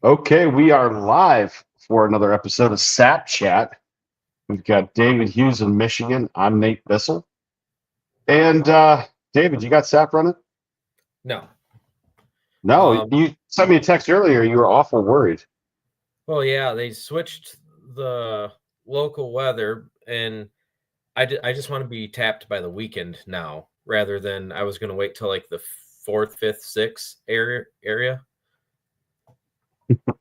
Okay, we are live for another episode of Sapchat. We've got David Hughes in Michigan. I'm Nate Bissell. And David, you got Sap running? No. No, you sent me a text earlier. You were awful worried. Well, yeah, they switched the local weather, and I just want to be tapped by the weekend now, rather than I was going to wait till like the fourth, fifth, sixth area.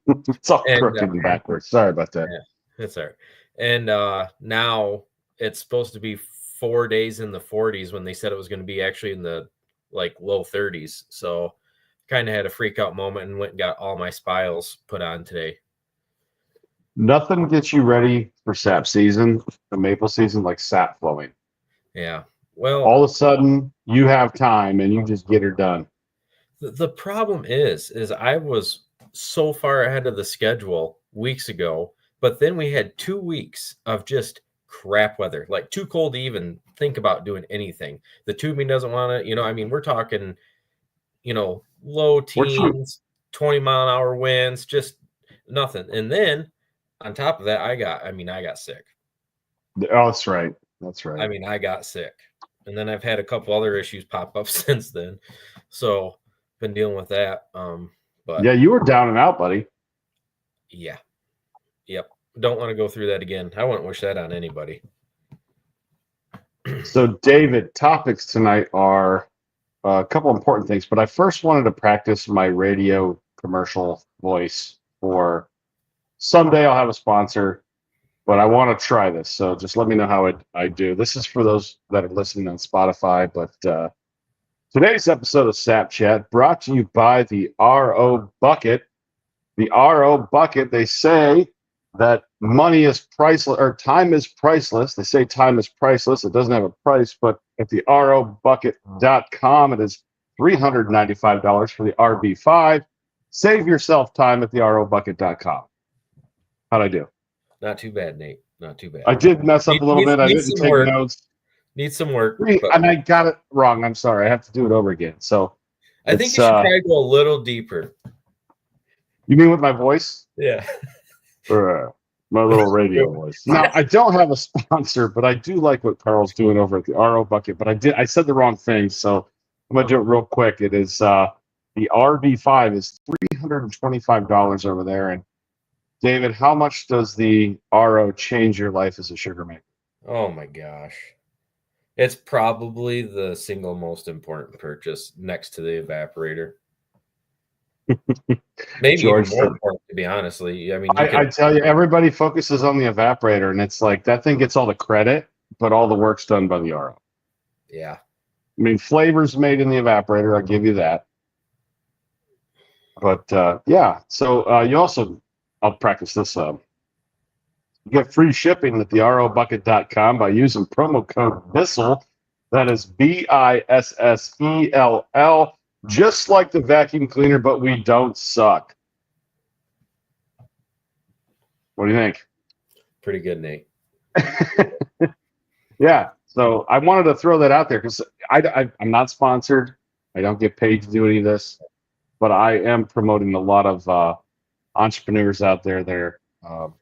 It's all And crooked and backwards. Sorry about that. yeah, that's all right. And now it's supposed to be 4 days in the 40s when they said it was going to be actually in the like low 30s. So kind of had a freak out moment and went and got all my spiles put on today. Nothing gets you ready for sap season, the maple season, like sap flowing. Yeah. Well, All of a sudden, you have time and you just get her done. the problem is I was so far ahead of the schedule weeks ago, but then we had 2 weeks of just crap weather, like too cold to even think about doing anything. The tubing doesn't want to, I mean, we're talking, low Weren't you? teens, 20-mile-an-hour winds, just nothing. And then on top of that, I got sick. Oh, that's right. That's right. I mean, I got sick. And then I've had a couple other issues pop up since then. So been dealing with that. But Yeah, you were down and out, buddy. yeah. Yep. Don't want to go through that again. I wouldn't wish that on anybody. So, David, topics tonight are a couple important things, but I first wanted to practice my radio commercial voice for someday I'll have a sponsor, but I want to try this. So just let me know how I do. This is for those that are listening on Spotify, but today's episode of Sapchat brought to you by the RO Bucket. The RO Bucket, they say that money is priceless or time is priceless. They say time is priceless. It doesn't have a price, but at the robucket.com, it is $395 for the RB5. Save yourself time at the robucket.com. How'd I do? Not too bad, Nate. Not too bad. I did mess up a little bit. I didn't take notes. Need some work. And I got it wrong. I'm sorry. I have to do it over again. So I think you should probably go a little deeper. You mean with my voice? Yeah. My little radio voice. Now, I don't have a sponsor, but I do like what Carl's doing over at the RO Bucket. But I said the wrong thing, so I'm gonna do it real quick. It is the RB5 is $325 over there. And David, how much does the RO change your life as a sugar maker? Oh my gosh. It's probably the single most important purchase next to the evaporator. Maybe George, even more important, to be honestly. I mean, I tell you, everybody focuses on the evaporator, and it's like that thing gets all the credit, but all the work's done by the RO. Yeah. I mean, flavor's made in the evaporator. I'll give you that. But yeah, so you also, I'll practice this. You get free shipping at the robucket.com by using promo code BISSELL. That is BISSELL. Just like the vacuum cleaner, but we don't suck. What do you think? Pretty good, Nate. Yeah. So I wanted to throw that out there because I'm not sponsored. I don't get paid to do any of this, but I am promoting a lot of entrepreneurs out there that are,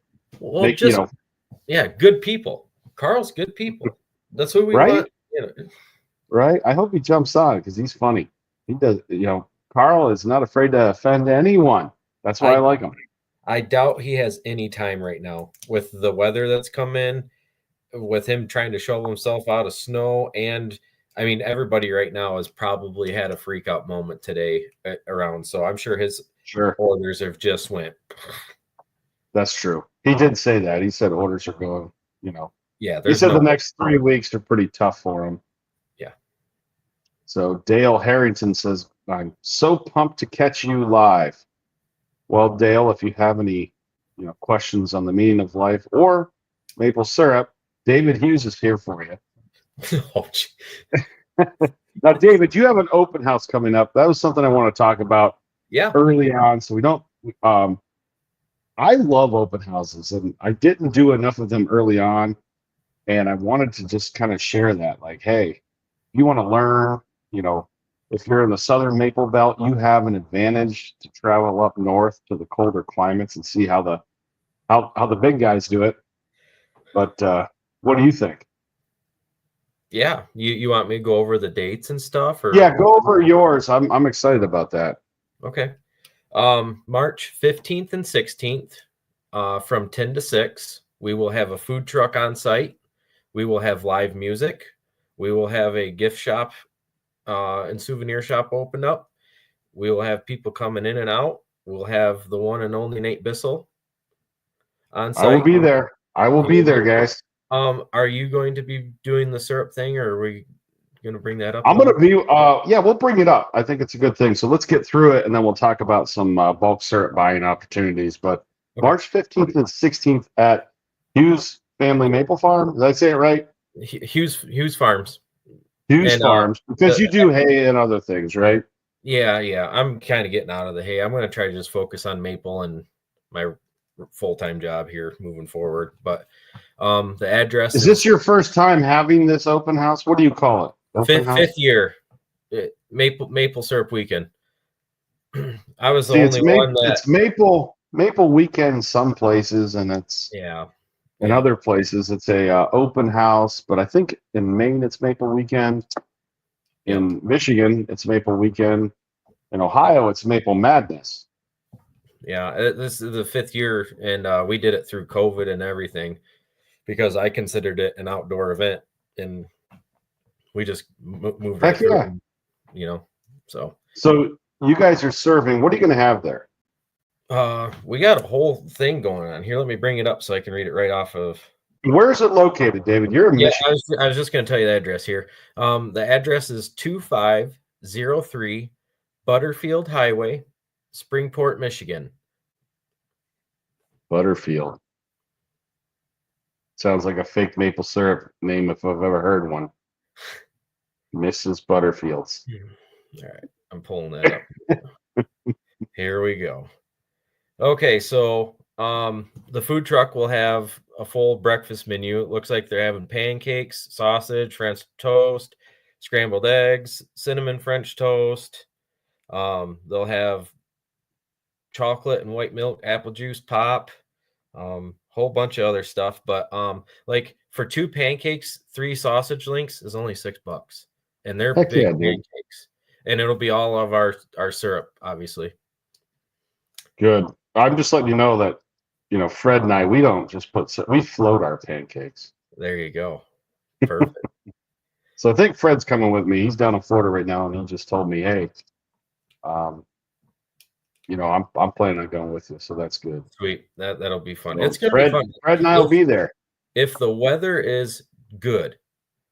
good people. Carl's good people. That's who we want. Right. I hope he jumps on because he's funny. He does. Carl is not afraid to offend anyone. That's why I like him. I doubt he has any time right now with the weather that's come in, with him trying to shovel himself out of snow. And I mean, everybody right now has probably had a freak out moment today around. So I'm sure his orders have just went. That's true. He did say that. He said orders are going, Yeah. He said the next 3 weeks are pretty tough for him. Yeah. So Dale Harrington says, I'm so pumped to catch you live. Well, Dale, if you have any, questions on the meaning of life or maple syrup, David Hughes is here for you. Now, David, you have an open house coming up. That was something I want to talk about early on. So we don't, I love open houses and I didn't do enough of them early on. And I wanted to just kind of share that, like, hey, you want to learn, if you're in the southern Maple Belt, you have an advantage to travel up north to the colder climates and see how the big guys do it. But what do you think? Yeah, you want me to go over the dates and stuff, or Yeah, go over yours. I'm excited about that. okay? March 15th and 16th, from 10 to 6, we will have a food truck on site. We will have live music. We will have a gift shop and souvenir shop open up. We will have people coming in and out. We'll have the one and only Nate Bissell on I will site. be there. I will be there, guys. Are you going to be doing the syrup thing, or are we going to bring that up I'm at going to all? be, yeah, we'll bring it up. I think it's a good thing. So let's get through it and then we'll talk about some bulk syrup buying opportunities. But Okay. March 15th and 16th at Hughes Family Maple Farm. Did I say it right? Hughes Farms. Hughes And Farms, because you do hay and other things, right? yeah. I'm kind of getting out of the hay. I'm going to try to just focus on maple and my full-time job here moving forward. But the address Is this is your first time having this open house? What do you call it? Open house? fifth year. Maple syrup weekend. I was the See, only one that it's Maple weekend some places, and it's yeah. in Yeah. other places it's a open house. But I think in Maine it's Maple weekend. Yep. In Michigan it's Maple weekend. In Ohio it's Maple Madness. Yeah, this is the fifth year, and we did it through COVID and everything because I considered it an outdoor event, and we just moved right Heck through yeah! it, you know. So So you guys are serving. What are you going to have there? we got a whole thing going on here. Let me bring it up so I can read it right off of. Where is it located, David? You're in Yeah, Michigan. I was just going to tell you the address here. The address is 2503 Butterfield Highway, Springport, Michigan. Butterfield. Sounds like a fake maple syrup name if I've ever heard one. Mrs. Butterfields. All right, I'm pulling that up. Here we go. Okay, so the food truck will have a full breakfast menu. It looks like they're having pancakes, sausage, French toast, scrambled eggs, cinnamon French toast. They'll have chocolate and white milk, apple juice pop, whole bunch of other stuff. But like for 2 pancakes, 3 sausage links is only $6, and they're Heck big yeah, dude. pancakes. And it'll be all of our syrup, obviously. Good. I'm just letting you know that, Fred and I, we don't just we float our pancakes. There you go. Perfect. So I think Fred's coming with me. He's down in Florida right now, and he just told me, hey, I'm planning on going with you, so that's good. Sweet. That'll be fun. So It's gonna be fun. Fred and I will be there. If the weather is good,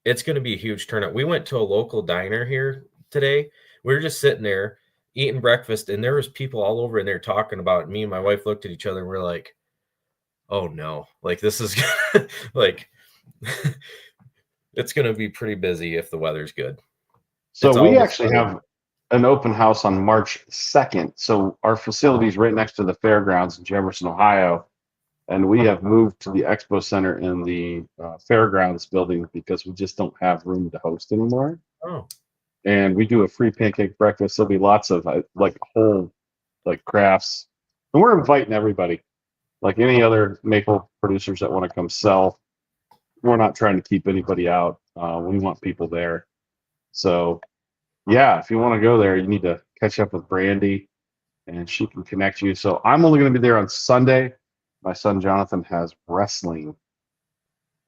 it's gonna be a huge turnout. We went to a local diner here today. We were just sitting there eating breakfast, and there was people all over in there talking about it. Me and my wife looked at each other and we're like, oh no, like this is like it's gonna be pretty busy if the weather's good. So It's we always actually have an open house on March 2nd. So our facility is right next to the fairgrounds in Jefferson, Ohio. And we have moved to the expo center in the fairgrounds building because we just don't have room to host anymore. oh And we do a free pancake breakfast. There'll be lots of like whole crafts. And we're inviting everybody, like any other maple producers that want to come sell. We're not trying to keep anybody out. We want people there. So yeah, if you want to go there, you need to catch up with Brandy and she can connect you. So I'm only going to be there on Sunday. My son Jonathan has wrestling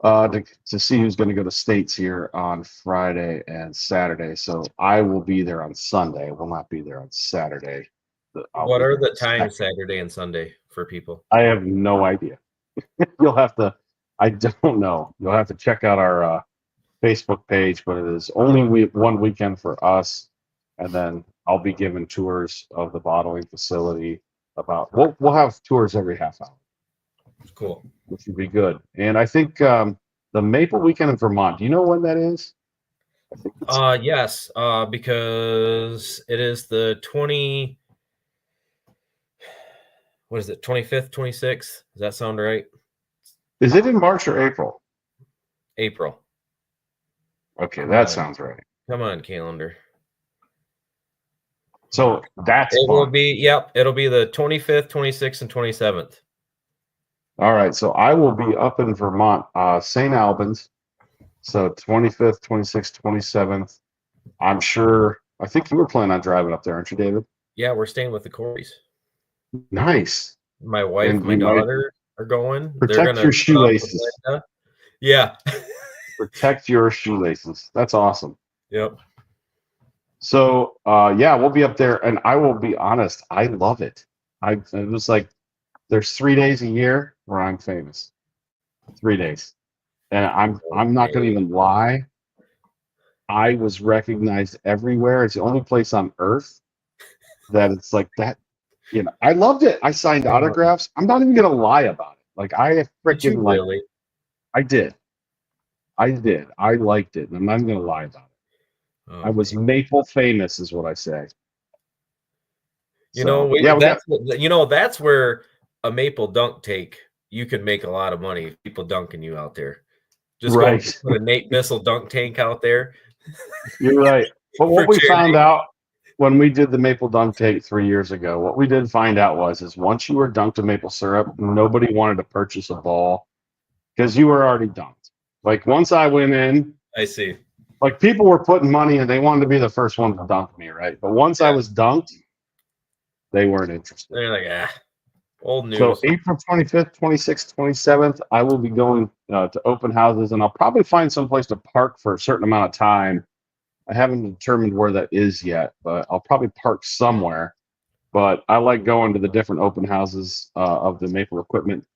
to see who's going to go to states here on Friday and Saturday. So I will be there on Sunday. I will not be there on Saturday. what are the times Saturday and Sunday for people? I have no idea. You'll have to. I don't know. You'll have to check out our Facebook page, but it is only one weekend for us, and then I'll be giving tours of the bottling facility. We'll have tours every half hour. Cool. Which would be good. And I think the Maple Weekend in Vermont. Do you know when that is? Yes, because it is the 20. What is it? 25th, 26th? Does that sound right? Is it in March or April? April. Okay, that sounds right. Come on, calendar. So that's It will fun. be, yep, it'll be the 25th, 26th, and 27th. All right. So I will be up in Vermont, St. Albans. So 25th, 26th, 27th. I'm sure. I think you were planning on driving up there, aren't you, David? Yeah, we're staying with the Corys. Nice. My wife, And my you might daughter are going. They're protect gonna your stop with shoelaces. Linda. Yeah. Protect your shoelaces. That's awesome. Yep. So yeah, we'll be up there, and I will be honest, I love it. It was like there's 3 days a year where I'm famous. 3 days. And I'm not gonna Okay. even lie. I was recognized everywhere. It's the only place on earth that it's like that. You know, I loved it. I signed autographs. I'm not even gonna lie about it. Like I Did you freaking like really? I did. I did. I liked it. And I'm not gonna lie about it. I Oh was man. maple famous, is what I say. You know, So yeah, we got that's where a maple dunk take, you could make a lot of money. People dunking you out there. Just go right. put a Nate Bissell dunk tank out there You're right. But for what we found charity. out when we did the maple dunk tape 3 years ago, what we did find out was is once you were dunked in maple syrup, nobody wanted to purchase a ball because you were already dunked. Like once I went in, I see. like people were putting money and they wanted to be the first one to dunk me, right? But once I Yeah. was dunked, they weren't interested. They're like, old So news. April 25th, 26th, 27th, I will be going to open houses, and I'll probably find some place to park for a certain amount of time. I haven't determined where that is yet, but I'll probably park somewhere. But I like going to the different open houses of the maple equipment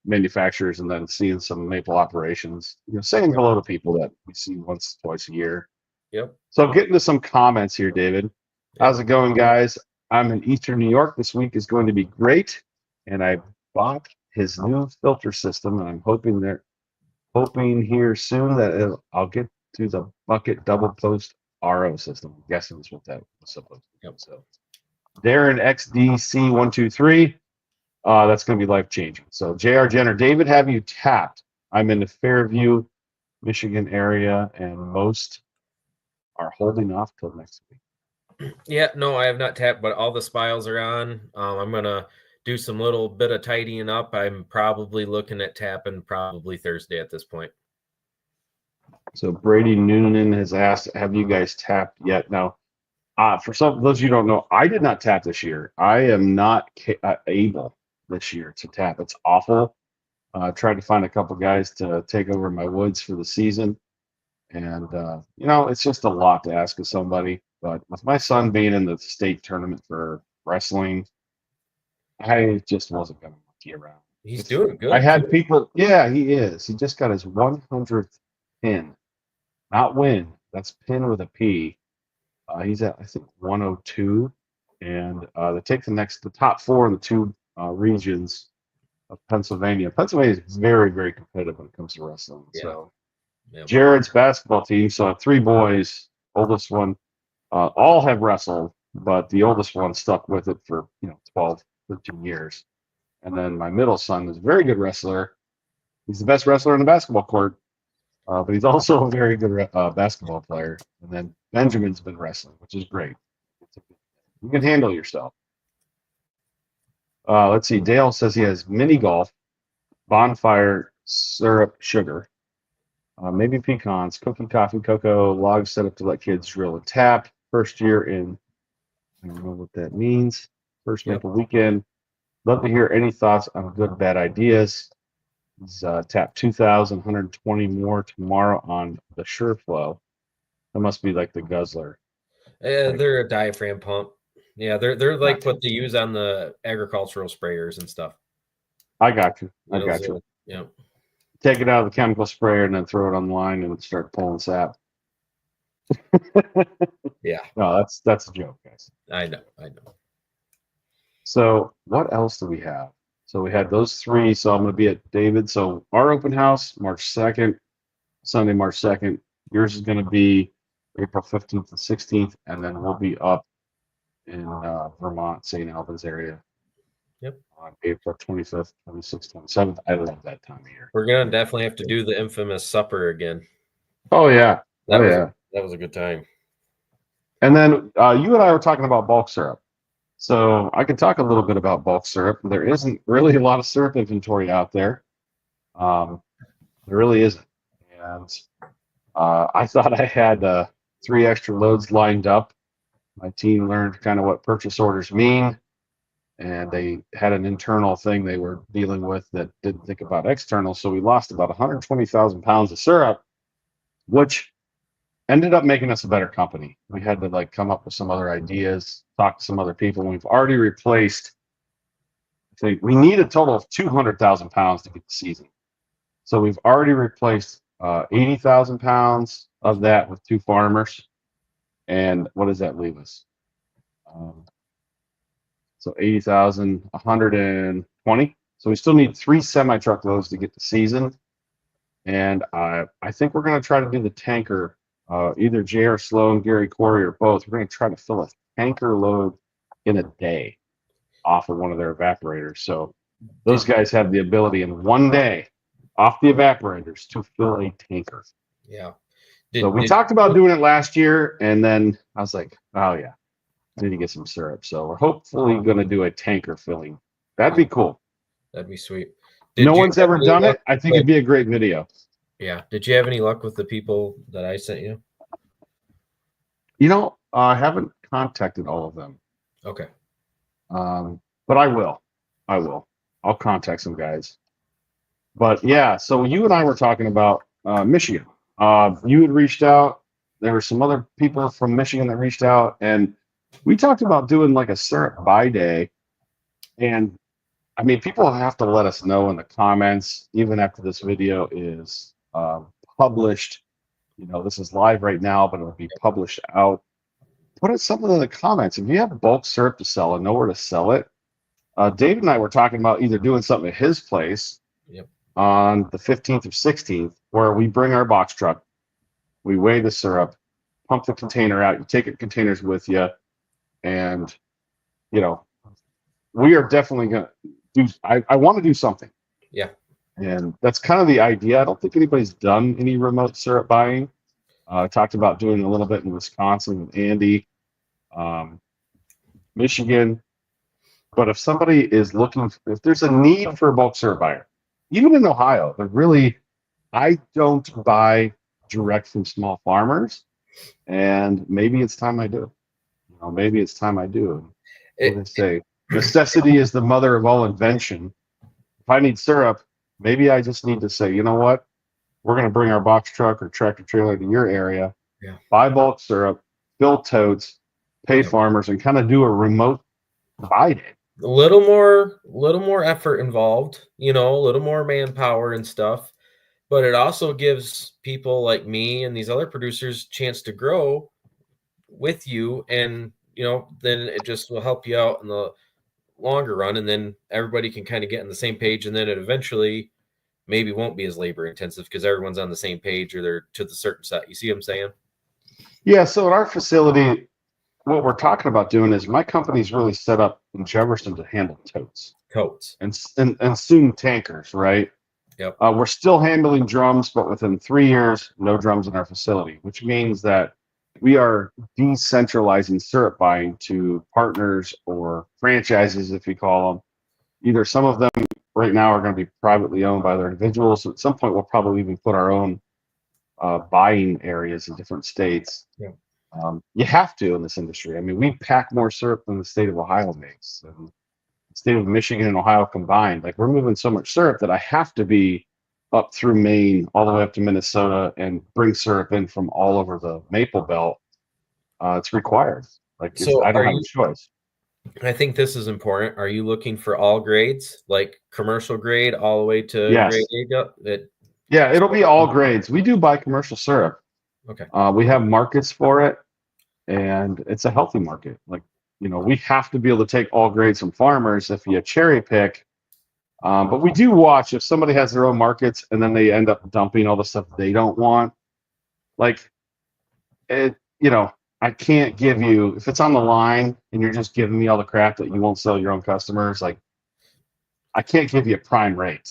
manufacturers, and then seeing some maple operations. You know, saying hello to people that we see once, twice a year. Yep. So getting to some comments here, David. Yep. How's it going, guys? I'm in Eastern New York. This week is going to be great, and I bought his new filter system, and I'm hoping here soon that I'll get to the bucket double post RO system. I'm guessing that's what that was supposed to be. Yep. So Darren XDC123, that's going to be life changing. So JR Jenner, David, have you tapped? I'm in the Fairview, Michigan area, and most are holding off till next week. Yeah, no, I have not tapped, but all the spiles are on. I'm gonna do some little bit of tidying up. I'm probably looking at tapping probably Thursday at this point. So Brady Noonan has asked, have you guys tapped yet? Now, for some of those of you who don't know, I did not tap this year. I am not able this year to tap. It's awful. Tried to find a couple guys to take over my woods for the season. And, you know, it's just a lot to ask of somebody. But with my son being in the state tournament for wrestling, I just wasn't going to monkey around. He's doing I good had too. people, yeah, he is. He just got his 100th pin, not win. That's pin with a P. He's at, I think, 102. And they take the top four in the two regions of Pennsylvania. Pennsylvania is very, very competitive when it comes to wrestling. Yeah. So Yep. Jared's basketball team, so 3 boys, oldest one, all have wrestled, but the oldest one stuck with it for 12, 13 years. And then my middle son is a very good wrestler. He's the best wrestler on the basketball court, but he's also a very good basketball player. And then Benjamin's been wrestling, which is great. You can handle yourself. Let's see. Dale says he has mini golf, bonfire, syrup, sugar, maybe pecans, cookie, coffee, cocoa, logs set up to let kids drill and tap. First year in, I don't know what that means. First Yep. Maple weekend. Love to hear any thoughts on good, bad ideas. He's tapped 2,120 more tomorrow on the SureFlow. That must be like the guzzler. They're a diaphragm pump. Yeah, they're like Gotcha. what they use on the agricultural sprayers and stuff. I got you. I You know, got so, you. yeah. Take it out of the chemical sprayer and then throw it on the line and start pulling sap. Yeah. No, that's a joke, guys. I know. So what else do we have? So we had those 3. So I'm going to be at David. So our open house, March 2nd, Sunday, March 2nd. Yours is going to be April 15th and 16th, and then we'll be up in Vermont, St. Albans area. Yep. On April 25th, 26th, 27th. I love that time of year. We're gonna definitely have to do the infamous supper again. Oh yeah. That was a good time. And then you and I were talking about bulk syrup. So I can talk a little bit about bulk syrup. There isn't really a lot of syrup inventory out there. Um, there really isn't. And I thought I had 3 extra loads lined up. My team learned kind of what purchase orders mean, and they had an internal thing they were dealing with that didn't think about external. So we lost about 120,000 pounds of syrup, which ended up making us a better company. We had to like come up with some other ideas, talk to some other people. And we've already replaced, I think we need a total of 200,000 pounds to get the season. So we've already replaced 80,000 pounds of that with 2 farmers. And what does that leave us? Um, so 80,000, 120. So we still need 3 semi-truckloads to get the season. And I think we're going to try to do the tanker. Either J.R. Sloan, Gary Corey, or both. We're going to try to fill a tanker load in a day off of one of their evaporators. So those guys have the ability in one day off the evaporators to fill a tanker. Yeah. So we talked about doing it last year, and then I was like, oh yeah, I need to get some syrup. So we're hopefully going to do a tanker filling. That'd be cool. That'd be sweet. No one's ever done it. I think it'd be a great video. Yeah. Did you have any luck with the people that I sent you? You know, I haven't contacted all of them. Okay. But I will. I'll contact some guys. But yeah, so you and I were talking about Michigan. You had reached out. There were some other people from Michigan that reached out, and we talked about doing like a syrup buy day. And I mean, people have to let us know in the comments, even after this video is published. You know, this is live right now, but it'll be published out. Put it something in the comments. If you have bulk syrup to sell and know where to sell it, David and I were talking about either doing something at his place on the 15th or 16th, where we bring our box truck, we weigh the syrup, pump the container out, you take the containers with you, and, you know, we are definitely going to do, I want to do something. Yeah. And that's kind of the idea. I don't think anybody's done any remote syrup buying. I talked about doing a little bit in Wisconsin with Andy, Michigan. But if somebody is looking, if there's a need for a bulk syrup buyer, even in Ohio, they're really, I don't buy direct from small farmers, and maybe it's time I do. You know, maybe it's time I do. What do they say? Necessity is the mother of all invention. If I need syrup, maybe I just need to say, you know what? We're going to bring our box truck or tractor trailer to your area, buy bulk syrup, fill totes, pay farmers, and kind of do a remote buy day. A little more effort involved, you know, a little more manpower and stuff, but it also gives people like me and these other producers chance to grow with you, and you know, then it just will help you out in the longer run, and then everybody can kind of get on the same page, and then it eventually maybe won't be as labor intensive because everyone's on the same page or they're to the certain set. You see what I'm saying? Yeah. So at our facility, what we're talking about doing is my company's really set up in Jefferson to handle totes and soon tankers, right? Yep. We're still handling drums, but within 3 years, no drums in our facility, which means that we are decentralizing syrup buying to partners or franchises, if you call them. Either some of them right now are going to be privately owned by their individuals. So at some point, we'll probably even put our own buying areas in different states. Yeah. You have to in this industry. I mean, we pack more syrup than the state of Ohio makes, and the state of Michigan and Ohio combined. Like, we're moving so much syrup that I have to be up through Maine, all the way up to Minnesota, and bring syrup in from all over the Maple Belt. It's required. Like, so I don't have a choice. I think this is important. Are you looking for all grades, like commercial grade all the way to grade A? Yeah, it'll be all grades. We do buy commercial syrup. Okay. We have markets for it, and it's a healthy market. Like, you know, we have to be able to take all grades from farmers if you cherry pick. But we do watch if somebody has their own markets and then they end up dumping all the stuff they don't want. Like, it, you know, I can't give you, if it's on the line and you're just giving me all the crap that you won't sell your own customers, like, I can't give you a prime rate.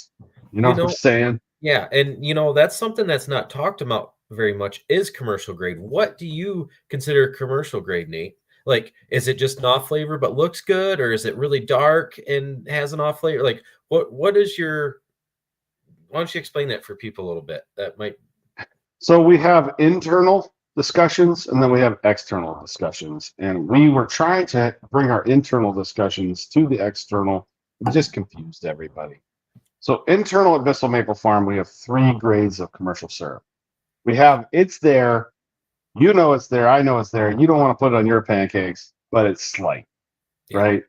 You know what I'm saying? Yeah, and you know, that's something that's not talked about very much is commercial grade. What do you consider commercial grade, Nate? Like, is it just an off flavor but looks good, or is it really dark and has an off flavor? Like, what is your? Why don't you explain that for people a little bit? That might. So we have internal discussions and then we have external discussions. And we were trying to bring our internal discussions to the external. It just confused everybody. So internal at Bissell Maple Farm, we have 3 grades of commercial syrup. We have it's there, you know it's there, I know it's there. You don't want to put it on your pancakes, but it's slight, Yeah. right?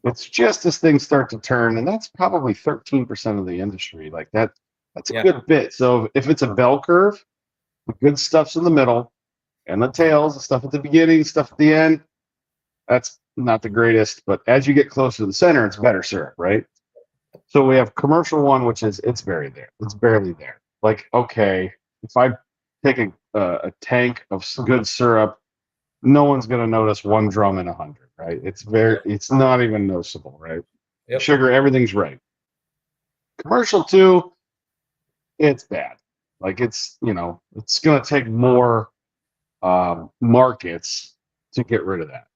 It's just as things start to turn, and that's probably 13% of the industry. Like that's a Yeah. good bit. So if it's a bell curve, the good stuff's in the middle, and the tails, the stuff at the beginning, stuff at the end, that's not the greatest. But as you get closer to the center, it's better syrup, right? So we have commercial one, which is it's very there. It's barely there. Like, okay, if I take a tank of good syrup, no one's going to notice 1 drum in 100, right? It's not even noticeable, right? Yep. Sugar, everything's right. Commercial two, it's bad. Like it's going to take more markets to get rid of that.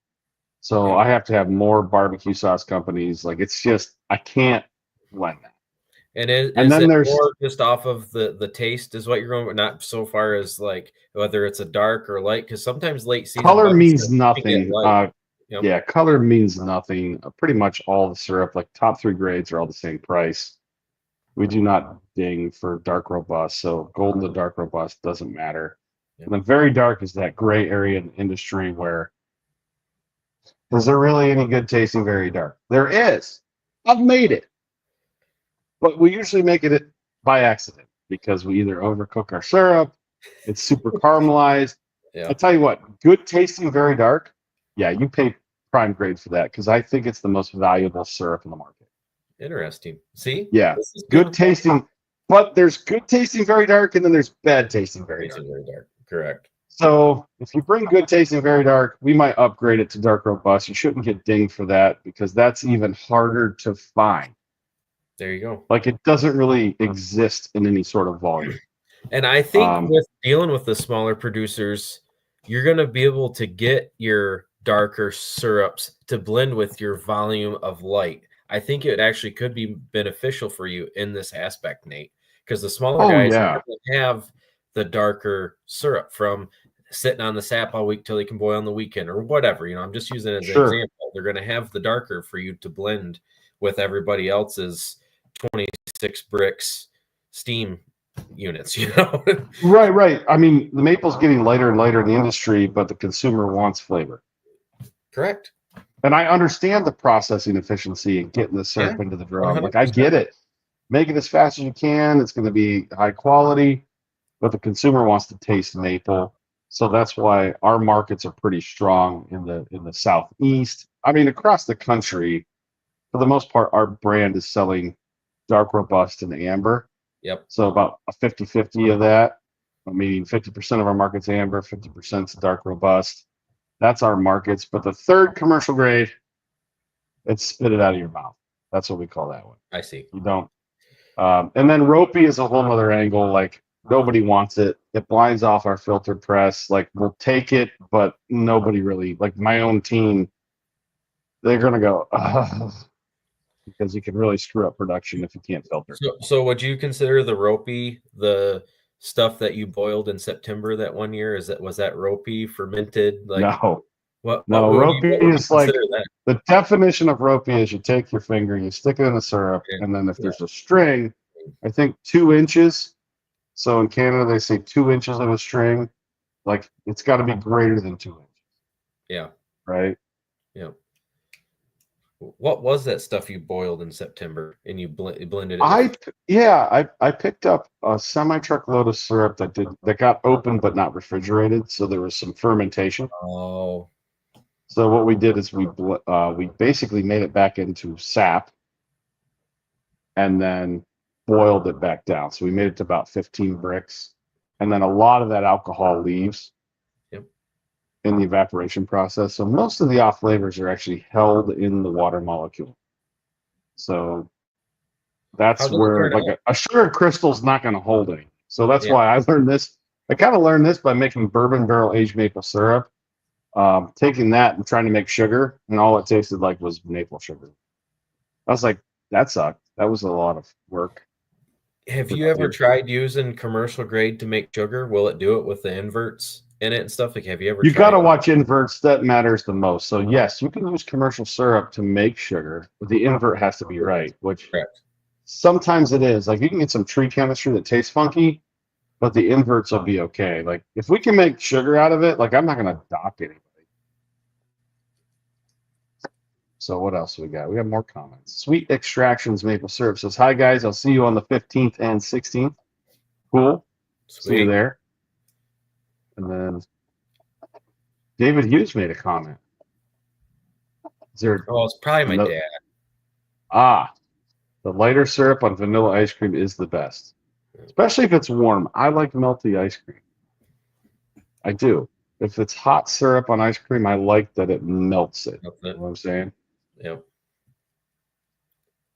So Yeah. I have to have more barbecue sauce companies. Like it's just I can't blend that. And And is then it there's more just off of the taste is what you're going, but not so far as like whether it's a dark or light? Because sometimes late season color buttons means can get nothing. light. Yep. Yeah, color means nothing. Pretty much all the syrup, like top 3 grades, are all the same price. We do not ding for dark robust, so golden to dark robust doesn't matter. Yep. And the very dark is that gray area in the industry where is there really any good tasting very dark? There is. I've made it, but we usually make it by accident because we either overcook our syrup, it's super caramelized. Yeah. I tell you what, good tasting very dark. Yeah, you pay prime grade for that because I think it's the most valuable syrup in the market. Interesting. See? Yeah, This is good tasting, but there's good tasting very dark, and then there's bad tasting very dark. very dark. Correct. So if you bring good tasting very dark, we might upgrade it to dark robust. You shouldn't get dinged for that because that's even harder to find. There you go. Like it doesn't really exist in any sort of volume. And I think with dealing with the smaller producers, you're going to be able to get your darker syrups to blend with your volume of light. I think it actually could be beneficial for you in this aspect, Nate, because the smaller guys have the darker syrup from sitting on the sap all week till they can boil on the weekend or whatever. I'm just using it as an example. They're going to have the darker for you to blend with everybody else's 26 bricks steam units, Right. I mean, the maple's getting lighter and lighter in the industry, but the consumer wants flavor. Correct. And I understand the processing efficiency and getting the syrup into the drum. 100%. Like I get it. Make it as fast as you can. It's going to be high quality, but the consumer wants to taste maple. So that's why our markets are pretty strong in the southeast. I mean, across the country, for the most part, our brand is selling dark robust and amber. Yep. So about a 50-50 of that, meaning 50% of our market's amber, 50% is dark robust. That's our markets. But the third commercial grade, it's spit it out of your mouth. That's what we call that one. I see. You don't. And then ropey is a whole other angle. Like nobody wants it. It blinds off our filter press. Like we'll take it, but nobody really, like my own team, they're going to go, because you can really screw up production if you can't filter. So would you consider the ropey the stuff that you boiled in September that one year? Was that ropey fermented? Like no, what ropey is like the definition of ropey is you take your finger, you stick it in the syrup, and then if there's a string, I think 2 inches. So in Canada they say 2 inches of a string, like it's got to be greater than 2 inches. Yeah. Right. Yeah. What was that stuff you boiled in September and you blended it? I picked up a semi-truckload of syrup that got open but not refrigerated, so there was some fermentation. Oh. So what we did is we basically made it back into sap, and then boiled it back down. So we made it to about 15 bricks, and then a lot of that alcohol leaves. In the evaporation process. So most of the off flavors are actually held in the water molecule. So that's where like a sugar crystal is not going to hold any. So that's why I learned this. I kind of learned this by making bourbon barrel aged maple syrup. Taking that and trying to make sugar, and all it tasted like was maple sugar. I was like, that sucked. That was a lot of work. Have you ever tried using commercial grade to make sugar? Will it do it with the inverts in it and stuff? Like, have you ever You got tried? to watch inverts. That matters the most. So yes, you can use commercial syrup to make sugar, but the invert has to be right, which Correct. sometimes it is. Like you can get some tree chemistry that tastes funky, but the inverts will be okay. Like if we can make sugar out of it, like I'm not going to dock anybody. So what else we got? We have more comments. Sweet Extractions Maple Syrup says, "Hi guys, I'll see you on the 15th and 16th. Cool. See you Sweet. there." And then David Hughes made a comment. Is there Oh, it's probably my no, dad. the lighter syrup on vanilla ice cream is the best, especially if it's warm. I like melty ice cream. I do. If it's hot syrup on ice cream, I like that it melts it. You know what I'm saying? Yep.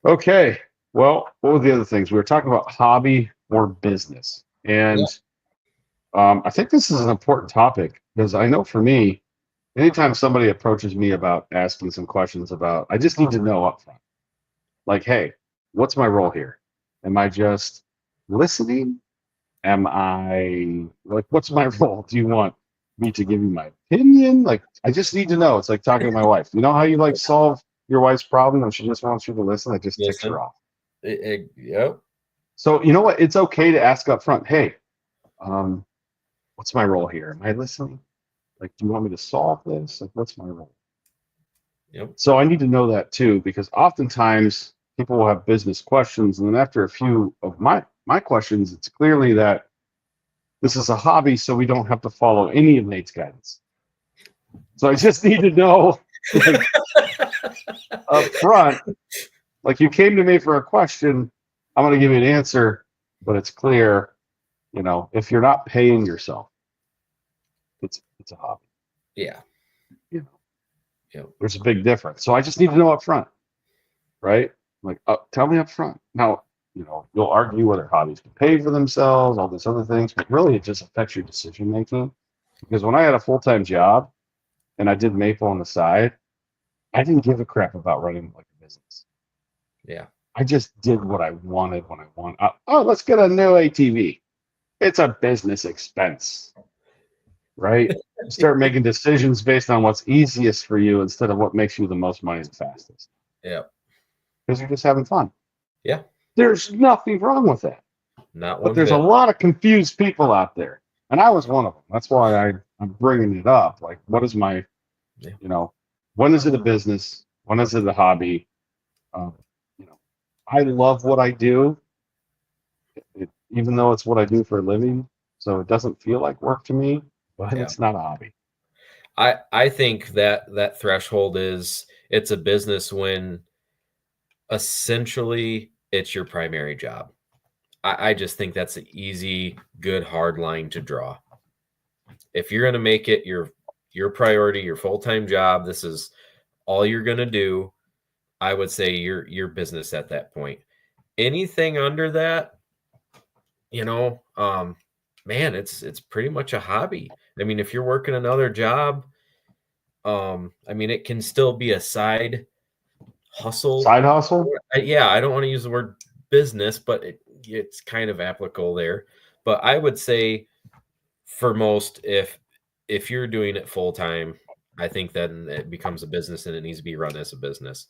Okay. Well, what were the other things? We were talking about hobby or business. And I think this is an important topic because I know for me, anytime somebody approaches me about asking some questions about, I just need to know up front. Like, hey, what's my role here? Am I just listening? Am I like, what's my role? Do you want me to give you my opinion? Like, I just need to know. It's like talking to my wife. You know how you like solve your wife's problem and she just wants you to listen? It just ticks her off. Yep. So you know what? It's okay to ask up front. Hey, what's my role here? Am I listening? Like, do you want me to solve this? Like, what's my role? Yep. So I need to know that too, because oftentimes people will have business questions, and then after a few of my questions, it's clearly that this is a hobby, so we don't have to follow any of Nate's guidance. So I just need to know, like, up front, like you came to me for a question, I'm going to give you an answer, but it's clear, you know, if you're not paying yourself, it's a hobby. Yeah. You know, Yep. there's a big difference. So I just need to know up front, right? Like, tell me up front. Now, you know, you'll argue whether hobbies can pay for themselves, all these other things, but really it just affects your decision making. Because when I had a full-time job and I did Maple on the side, I didn't give a crap about running like a business. Yeah. I just did what I wanted when I wanted. Oh, let's get a new ATV. It's a business expense, right? Start making decisions based on what's easiest for you instead of what makes you the most money the fastest. Yep. Because you're just having fun. Yeah. There's nothing wrong with that. Not But one there's a bit. lot of confused people out there. And I was one of them. That's why I'm bringing it up. Like, what is my, Yeah. you know, when is it a business? When is it a hobby? You know, I love what I do, even though it's what I do for a living. So it doesn't feel like work to me, but Yeah. it's not a hobby. I think that threshold is it's a business when essentially it's your primary job. I just think that's an easy, good, hard line to draw. If you're going to make it your priority, your full-time job, this is all you're going to do, I would say your business at that point. Anything under that, you know, man, it's pretty much a hobby. I mean, if you're working another job, I mean, it can still be a side hustle. Side hustle? Yeah, I don't want to use the word business, but it's kind of applicable there. But I would say for most, if you're doing it full time, I think then it becomes a business and it needs to be run as a business.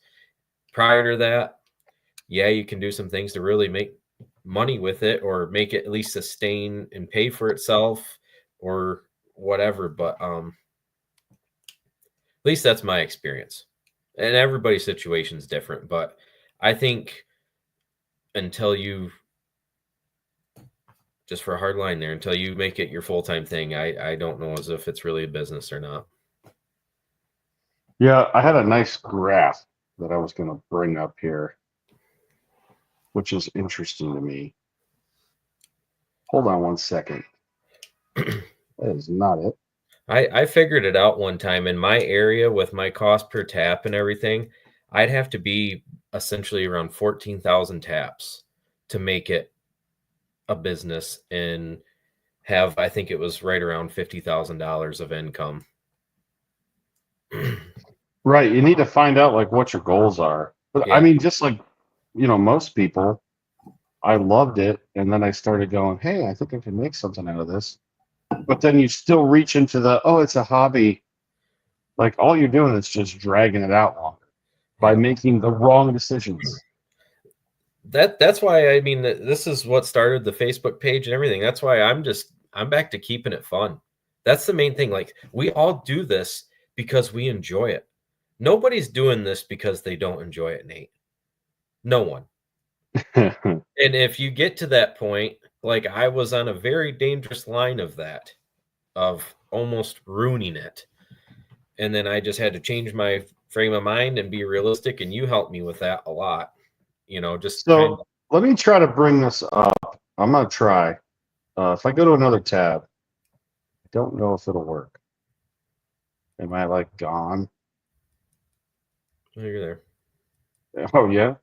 Prior to that, yeah, you can do some things to really make money with it or make it at least sustain and pay for itself or whatever. But at least that's my experience. And everybody's situation is different, but I think until you just for a hard line there, until you make it your full-time thing, I don't know as if it's really a business or not. Yeah, I had a nice graph that I was going to bring up here, which is interesting to me. Hold on one second. That is not it. I figured it out one time in my area with my cost per tap and everything. I'd have to be essentially around 14,000 taps to make it a business and have, I think it was right around $50,000 of income. Right. You need to find out like what your goals are. But I Yeah. mean, just like, most people, I loved it. And then I started going, hey, I think I can make something out of this. But then you still reach into oh, it's a hobby. Like all you're doing is just dragging it out longer by Yeah. making the wrong decisions. That's why, I mean, this is what started the Facebook page and everything. That's why I'm back to keeping it fun. That's the main thing. Like, we all do this because we enjoy it. Nobody's doing this because they don't enjoy it, Nate. No one. And if you get to that point, like I was on a very dangerous line of that, of almost ruining it. And then I just had to change my frame of mind and be realistic. And you helped me with that a lot. Just kind of. So let me try to bring this up. I'm going to try. If I go to another tab, I don't know if it'll work. Am I like gone? Oh, you're there. Oh, yeah.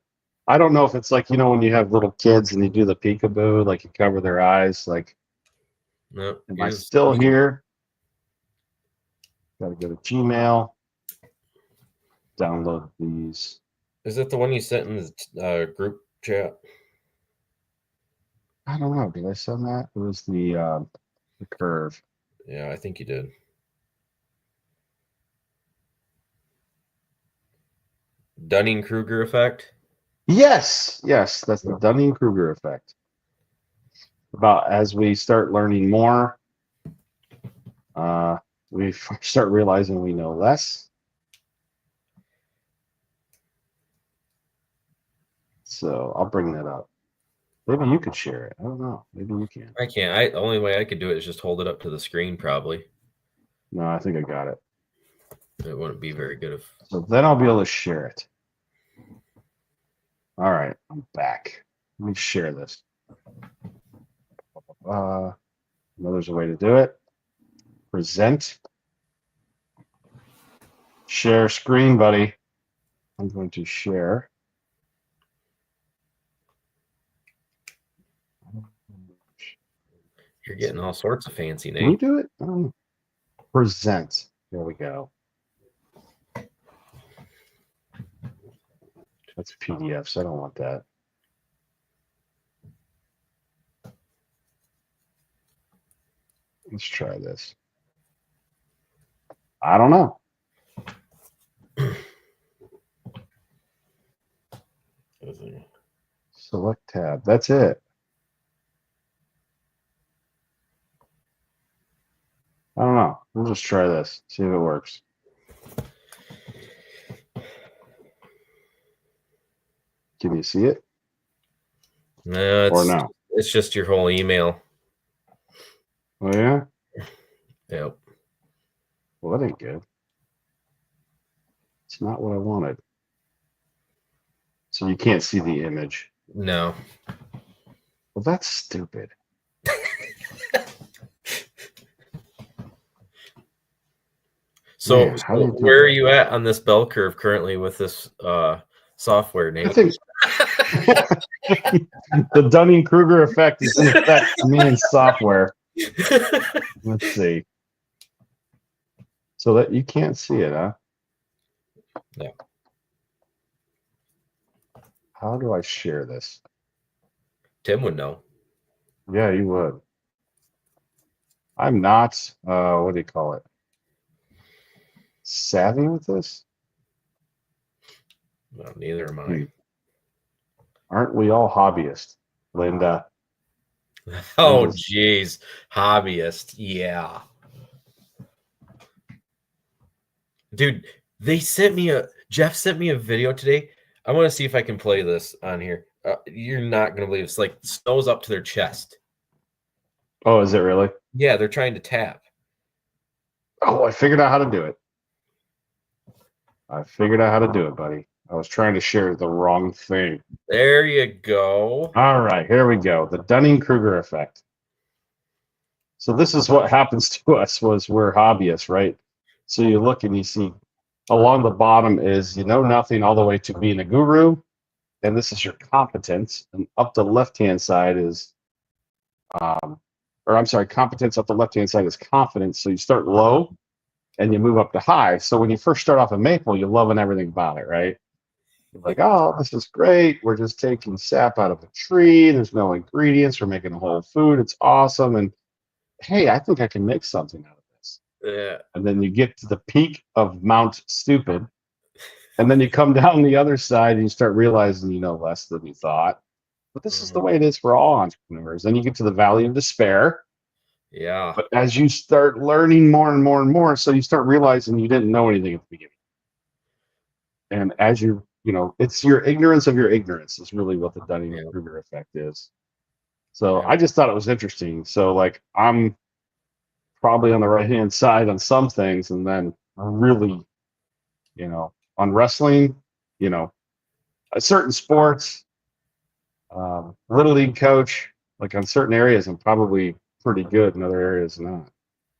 I don't know if it's like, when you have little kids and you do the peekaboo, like you cover their eyes. Like, No, am I still here? Got to go to Gmail. Download these. Is it the one you sent in the group chat? I don't know. Did I send that? It was the curve. Yeah, I think you did. Dunning-Kruger effect? Yes. That's the Dunning-Kruger effect. About as we start learning more, we start realizing we know less. So I'll bring that up. Maybe you could share it. I don't know. Maybe you can. I can't. The only way I could do it is just hold it up to the screen, probably. No, I think I got it. It wouldn't be very good if. So then I'll be able to share it. All right, I'm back. Let me share this. There's a way to do it. Present. Share screen, buddy. I'm going to share. You're getting all sorts of fancy, Can we Nate. do it? Present. There we go. That's PDFs. I don't want that. Let's try this. I don't know. Select tab. That's it. I don't know. We'll just try this. See if it works. Can you see it? No, Or no? It's just your whole email. Oh, yeah? Yep. Well, that ain't good. It's not what I wanted. So you can't see the image. No. Well, that's stupid. So, Man, how do you do where that? are you at on this bell curve currently with this software, Nate? I think the Dunning-Kruger effect is in effect to me in software. Let's see. So that you can't see it, huh? No. How do I share this? Tim would know. Yeah, you would. I'm not, what do you call it? Savvy with this? No, neither am I. Aren't we all hobbyists, Linda? Oh, geez. Hobbyist. Yeah. Dude, Jeff sent me a video today. I want to see if I can play this on here. You're not going to believe it. It's like snow's up to their chest. Oh, is it really? Yeah, they're trying to tap. Oh, I figured out how to do it. Buddy. I was trying to share the wrong thing. There you go. All right, here we go. The Dunning-Kruger effect. So this is what happens to us was we're hobbyists, right? So you look and you see along the bottom is you know nothing all the way to being a guru, and this is your competence. And up the left-hand side is or I'm sorry, competence up the left-hand side is confidence. So you start low and you move up to high. So when you first start off a maple, you're loving everything about it, right? You're like, oh, this is great. We're just taking sap out of a tree. There's no ingredients. We're making a whole food. It's awesome. And hey, I think I can make something out of this. Yeah. And then you get to the peak of Mount Stupid. And then you come down the other side and you start realizing you know less than you thought. But this is the way it is for all entrepreneurs. Then you get to the valley of despair. Yeah. But as you start learning more and more and more, so you start realizing you didn't know anything at the beginning. And as it's your ignorance of your ignorance is really what the Dunning-Kruger effect is. So I just thought it was interesting. So like I'm probably on the right-hand side on some things, and then really, on wrestling, certain sports, little league coach, like on certain areas, I'm probably pretty good. In other areas, not.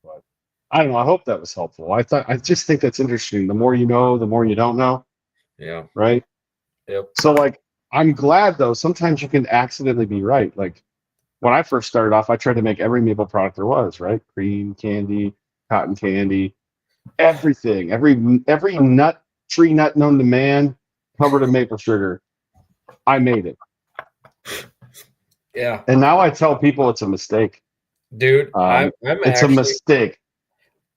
But I don't know. I hope that was helpful. I just think that's interesting. The more you know, the more you don't know. Yeah. Right. Yep. So like, I'm glad though. Sometimes you can accidentally be right. Like when I first started off, I tried to make every maple product there was. Right. Cream, candy, cotton candy, everything, every tree nut known to man, covered in maple sugar. I made it. Yeah. And now I tell people it's a mistake. Dude, it's a mistake.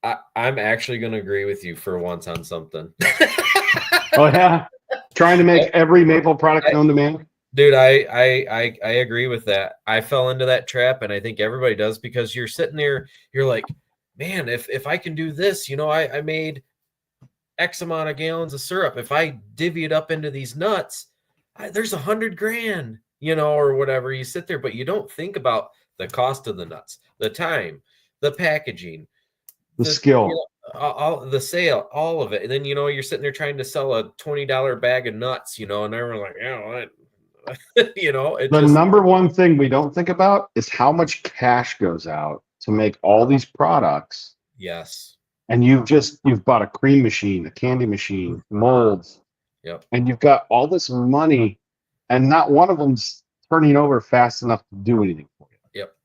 I'm actually going to agree with you for once on something. Oh yeah, trying to make every maple product known to man. Dude, I agree with that. I fell into that trap, and I think everybody does, because you're sitting there, you're like, man, if I can do this, I made X amount of gallons of syrup. If I divvy it up into these nuts, there's $100,000, or whatever. You sit there, but you don't think about the cost of the nuts, the time, the packaging, the skill, all the sale, all of it. And then you're sitting there trying to sell a $20 bag of nuts, and everyone's like, the number one thing we don't think about is how much cash goes out to make all these products. Yes. And you've bought a cream machine, a candy machine, molds. Yep. And you've got all this money, and not one of them's turning over fast enough to do anything for you. Yep.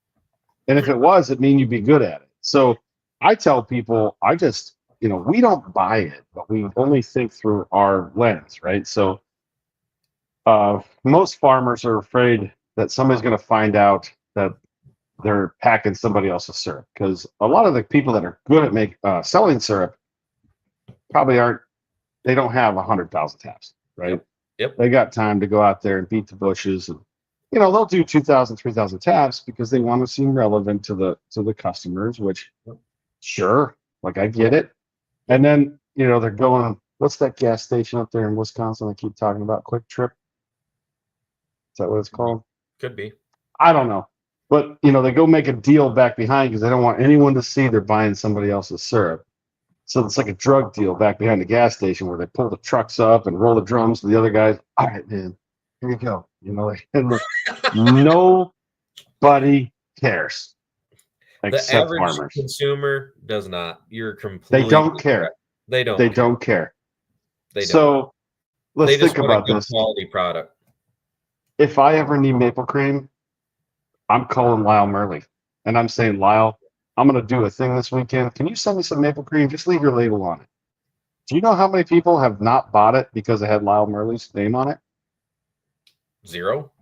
And if it was, it'd mean you'd be good at it. So I tell people, we don't buy it, but we only think through our lens, right? So most farmers are afraid that somebody's going to find out that they're packing somebody else's syrup, because a lot of the people that are good at selling syrup probably they don't have 100,000 taps, right? Yep. They got time to go out there and beat the bushes, and they'll do 2,000, 3,000 taps because they want to seem relevant to the customers, which sure, like I get it. And then they're going, what's that gas station up there in Wisconsin I keep talking about? Quick Trip? Is that what it's called? Could be. I don't know. But, they go make a deal back behind because they don't want anyone to see they're buying somebody else's syrup. So it's like a drug deal back behind the gas station where they pull the trucks up and roll the drums to the other guys. All right, man, here you go. And nobody cares. The average consumer does not. You're completely. They don't care. Correct. They don't. They don't care. They don't. So let's think about this. Quality product. If I ever need maple cream, I'm calling Lyle Murley, and I'm saying, Lyle, I'm going to do a thing this weekend. Can you send me some maple cream? Just leave your label on it. Do you know how many people have not bought it because it had Lyle Murley's name on it? Zero.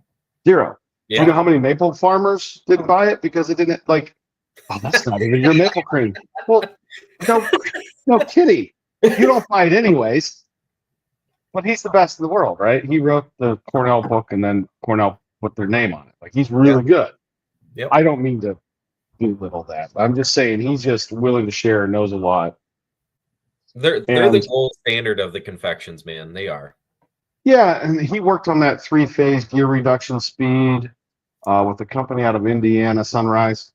Yeah. Do you know how many maple farmers didn't buy it because it didn't that's not even your maple cream. Well, no kitty. You don't buy it anyways. But he's the best in the world, right? He wrote the Cornell book, and then Cornell put their name on it. Like, he's really good. Yep. I don't mean to belittle that. I'm just saying he's just willing to share, knows a lot. They're the gold standard of the confections, man. They are. Yeah, and he worked on that 3-phase gear reduction speed with a company out of Indiana, Sunrise.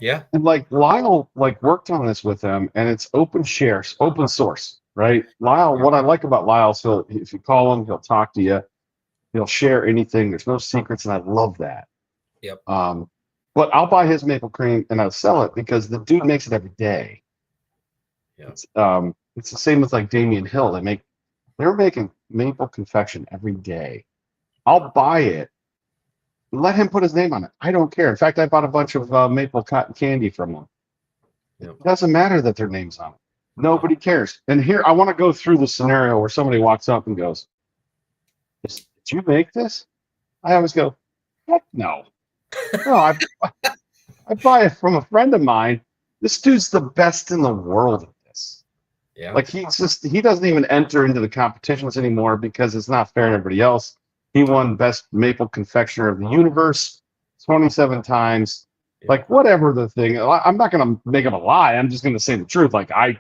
Yeah. And Lyle worked on this with them, and it's open source. Right, Lyle. What I like about Lyle is if you call him, he'll talk to you. He'll share anything. There's no secrets, and I love that. Yep. But I'll buy his maple cream and I'll sell it because the dude makes it every day. Yeah. It's the same with Damian Hill. They're making maple confection every day. I'll buy it let him put his name on it. I don't care. In fact, I bought a bunch of maple cotton candy from him. Yep. It doesn't matter that their name's on it. Nobody cares. And here, I want to go through the scenario where somebody walks up and goes, "Did you make this?" I always go, "Heck no. No, I buy it from a friend of mine. This dude's the best in the world at this." Yeah. Like he doesn't even enter into the competitions anymore because it's not fair to everybody else. He won best maple confectioner of the universe 27 times. Like whatever the thing. I'm not gonna make him a lie. I'm just gonna say the truth. Like I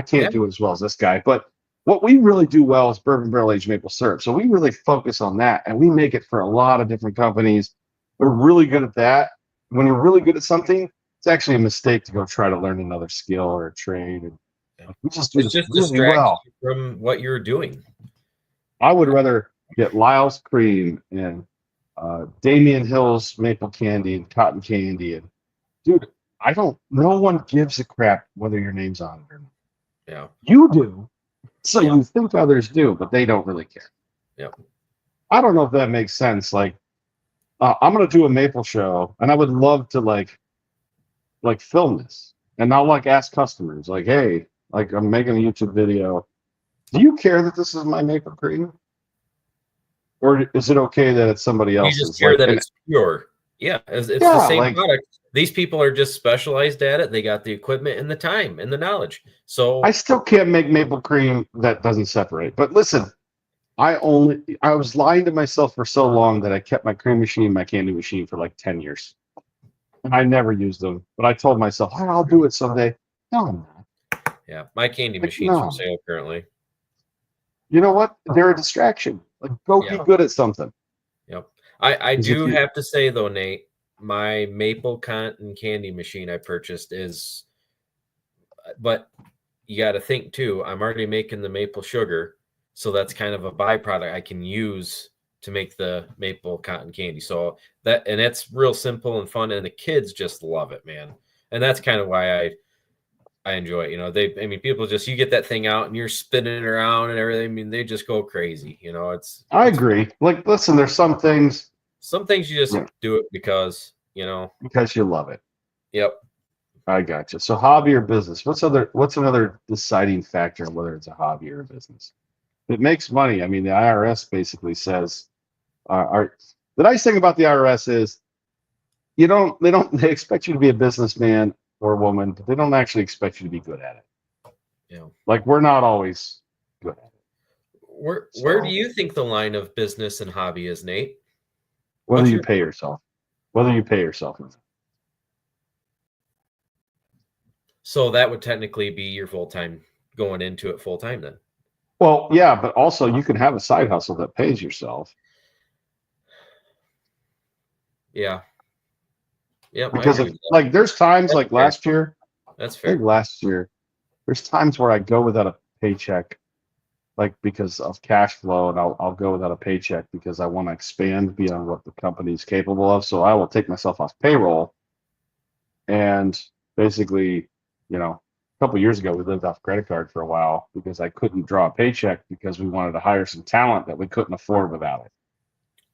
can't do it as well as this guy. But what we really do well is bourbon barrel aged maple syrup. So we really focus on that, and we make it for a lot of different companies. We're really good at that. When you're really good at something, it's actually a mistake to go try to learn another skill or a trade. And we just do It's this just really distracting well. you from what you're doing. I would rather get Lyle's cream and Damian Hill's maple candy and cotton candy. And dude, no one gives a crap whether your name's on it or not. Yeah. You do. So you think others do, but they don't really care. Yeah. I don't know if that makes sense. Like, I'm going to do a maple show, and I would love to like film this. And I'll like ask customers, like, hey, like I'm making a YouTube video. Do you care that this is my maple cream? Or is it okay that it's somebody else's? You just care that it's pure. Yeah, it's the same product. These people are just specialized at it. They got the equipment and the time and the knowledge. So I still can't make maple cream that doesn't separate. But listen, I was lying to myself for so long that I kept my cream machine, my candy machine for like 10 years. And I never used them. But I told myself, oh, I'll do it someday. No, I'm not. Yeah, my candy machine's for sale currently. You know what? They're a distraction. Like, go be good at something. Yep. I do have to say, though, Nate, my maple cotton candy machine I purchased is, but you got to think, too, I'm already making the maple sugar. So that's kind of a byproduct I can use to make the maple cotton candy. So and it's real simple and fun. And the kids just love it, man. And that's kind of why I enjoy it. You know, people just, you get that thing out and you're spinning it around and everything. I mean, they just go crazy. You know, I agree. Like, listen, there's some things you just do it because, you know, because you love it. Yep. I gotcha. So hobby or business? What's another deciding factor whether it's a hobby or a business? It makes money. I mean, the IRS basically says, the nice thing about the IRS is they expect you to be a businessman or woman, but they don't actually expect you to be good at it. Yeah. Like, we're not always good at it. Where do you think the line of business and hobby is, Nate? Whether you pay yourself. So that would technically be your full-time, going into it full-time then. Well, yeah, but also you can have a side hustle that pays yourself. Yeah. Yeah. Because like there's times like last year. That's fair. I think last year, there's times where I go without a paycheck, like because of cash flow, and I'll go without a paycheck because I want to expand beyond what the company's capable of. So I will take myself off payroll. And basically, you know, a couple of years ago, we lived off credit card for a while because I couldn't draw a paycheck because we wanted to hire some talent that we couldn't afford without it.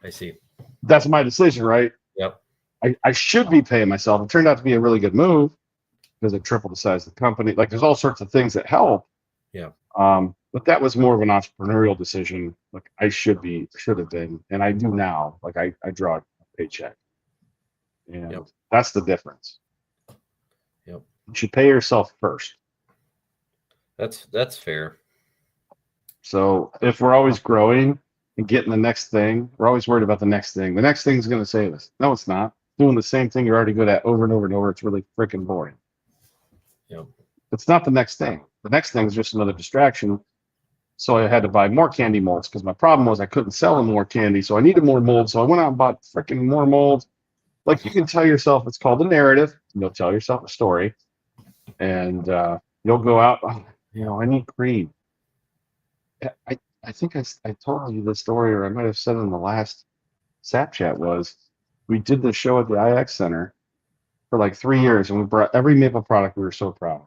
I see. That's my decision, right? Yep. I should be paying myself. It turned out to be a really good move because it tripled the size of the company. Like, there's all sorts of things that help. Yeah. But that was more of an entrepreneurial decision. Like, I should have been, and I do now. Like, I draw a paycheck, and that's the difference. Yep. You should pay yourself first. That's fair. So if we're always growing and getting the next thing, we're always worried about the next thing. The next thing is going to save us. No, it's not. Doing the same thing you're already good at over and over and over. It's really freaking boring. Yep. It's not the next thing. The next thing is just another distraction. So I had to buy more candy molds because my problem was I couldn't sell them more candy. So I needed more molds. So I went out and bought freaking more molds. Like, you can tell yourself, it's called a narrative. You'll tell yourself a story. And you'll go out, oh, you know, I need cream. I think I told you the story, or I might have said in the last Sapchat, was we did the show at the IX Center for like 3 years, and we brought every maple product. We were so proud.